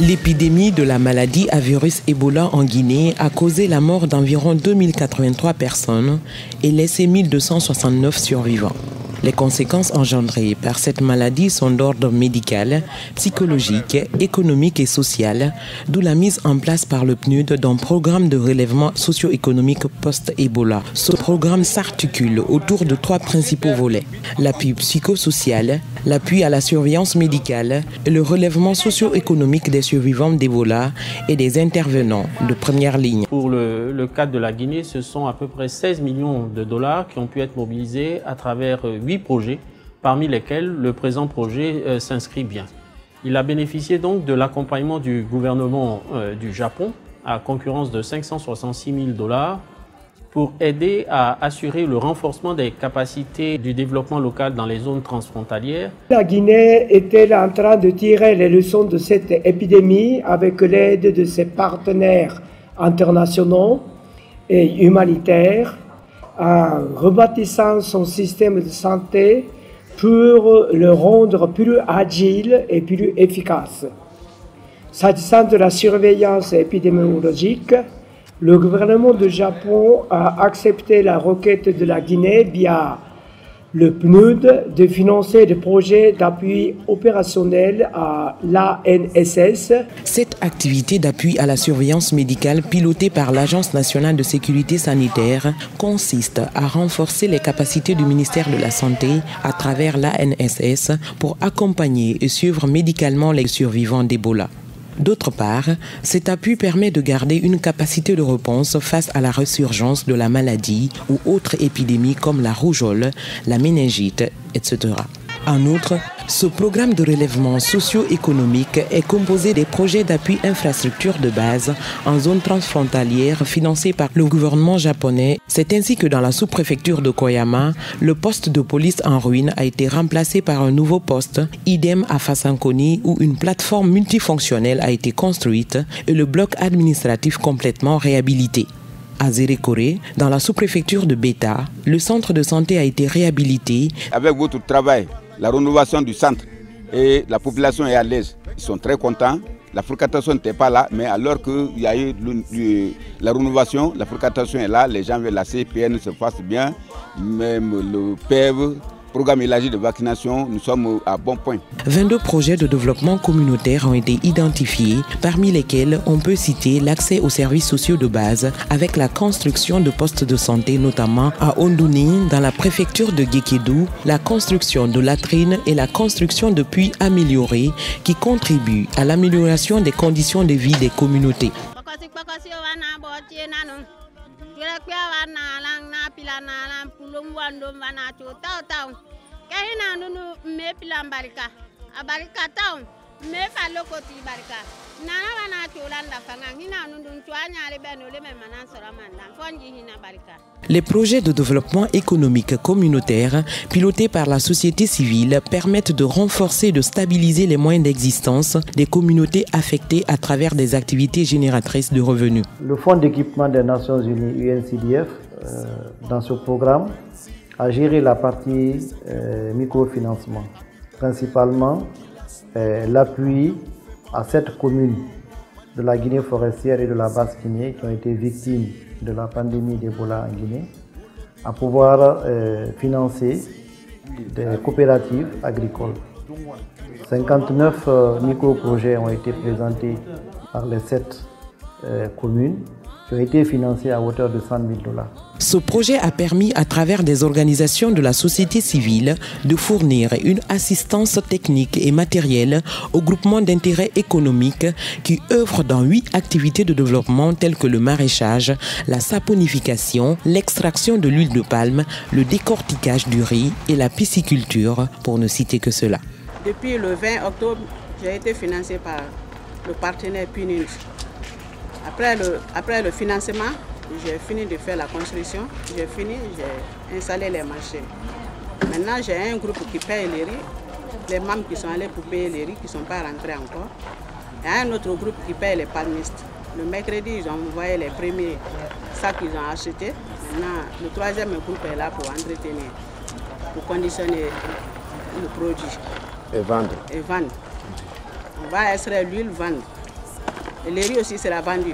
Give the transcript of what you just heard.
L'épidémie de la maladie à virus Ebola en Guinée a causé la mort d'environ 2083 personnes et laissé 1269 survivants. Les conséquences engendrées par cette maladie sont d'ordre médical, psychologique, économique et social, d'où la mise en place par le PNUD d'un programme de relèvement socio-économique post-Ebola. Ce programme s'articule autour de 3 principaux volets: l'appui psychosocial, l'appui à la surveillance médicale et le relèvement socio-économique des survivants d'Ebola et des intervenants de première ligne. Pour le cadre de la Guinée, ce sont à peu près 16 millions de dollars qui ont pu être mobilisés à travers 8 projets, parmi lesquels le présent projet s'inscrit bien. Il a bénéficié donc de l'accompagnement du gouvernement du Japon à concurrence de 566 000 dollars pour aider à assurer le renforcement des capacités du développement local dans les zones transfrontalières. La Guinée était en train de tirer les leçons de cette épidémie avec l'aide de ses partenaires internationaux et humanitaires, en rebâtissant son système de santé pour le rendre plus agile et plus efficace. S'agissant de la surveillance épidémiologique, le gouvernement du Japon a accepté la requête de la Guinée via le PNUD de financer des projets d'appui opérationnel à l'ANSS. Cette activité d'appui à la surveillance médicale pilotée par l'Agence nationale de sécurité sanitaire consiste à renforcer les capacités du ministère de la Santé à travers l'ANSS pour accompagner et suivre médicalement les survivants d'Ebola. D'autre part, cet appui permet de garder une capacité de réponse face à la résurgence de la maladie ou autres épidémies comme la rougeole, la méningite, etc. En outre, ce programme de relèvement socio-économique est composé des projets d'appui infrastructure de base en zone transfrontalière financés par le gouvernement japonais. C'est ainsi que dans la sous-préfecture de Koyama, le poste de police en ruine a été remplacé par un nouveau poste, idem à Fasankoni où une plateforme multifonctionnelle a été construite et le bloc administratif complètement réhabilité. À Zérékoré, dans la sous-préfecture de Beta, le centre de santé a été réhabilité. Avec votre travail, la rénovation du centre et la population est à l'aise. Ils sont très contents. La fréquentation n'était pas là, mais alors qu'il y a eu la rénovation, la fréquentation est là, les gens veulent la CPN se fasse bien, même le PEV, programme élargi de vaccination, nous sommes à bon point. 22 projets de développement communautaire ont été identifiés, parmi lesquels on peut citer l'accès aux services sociaux de base avec la construction de postes de santé, notamment à Ondouné, dans la préfecture de Guékédou, la construction de latrines et la construction de puits améliorés qui contribuent à l'amélioration des conditions de vie des communautés. Les projets de développement économique communautaire pilotés par la société civile permettent de renforcer et de stabiliser les moyens d'existence des communautés affectées à travers des activités génératrices de revenus. Le Fonds d'équipement des Nations Unies, UNCDF, dans ce programme, a géré la partie microfinancement, principalement l'appui à 7 communes de la Guinée forestière et de la Basse-Guinée qui ont été victimes de la pandémie d'Ebola en Guinée, à pouvoir financer des coopératives agricoles. 59 micro-projets ont été présentés par les 7 communes qui ont été financés à hauteur de 100 000 dollars. Ce projet a permis, à travers des organisations de la société civile, de fournir une assistance technique et matérielle aux groupements d'intérêt économique qui œuvrent dans 8 activités de développement telles que le maraîchage, la saponification, l'extraction de l'huile de palme, le décortiquage du riz et la pisciculture, pour ne citer que cela. Depuis le 20 octobre, j'ai été financé par le partenaire PNUD. Après le financement, j'ai fini de faire la construction, j'ai installé les machines. Maintenant, j'ai un groupe qui paye les riz, les membres qui sont allés pour payer les riz, qui ne sont pas rentrés encore. Il y a un autre groupe qui paye les palmistes. Le mercredi, ils ont envoyé les premiers sacs qu'ils ont achetés. Maintenant, le troisième groupe est là pour entretenir, pour conditionner le produit. Et vendre. On va extraire l'huile, vendre. Et le riz aussi sera vendu.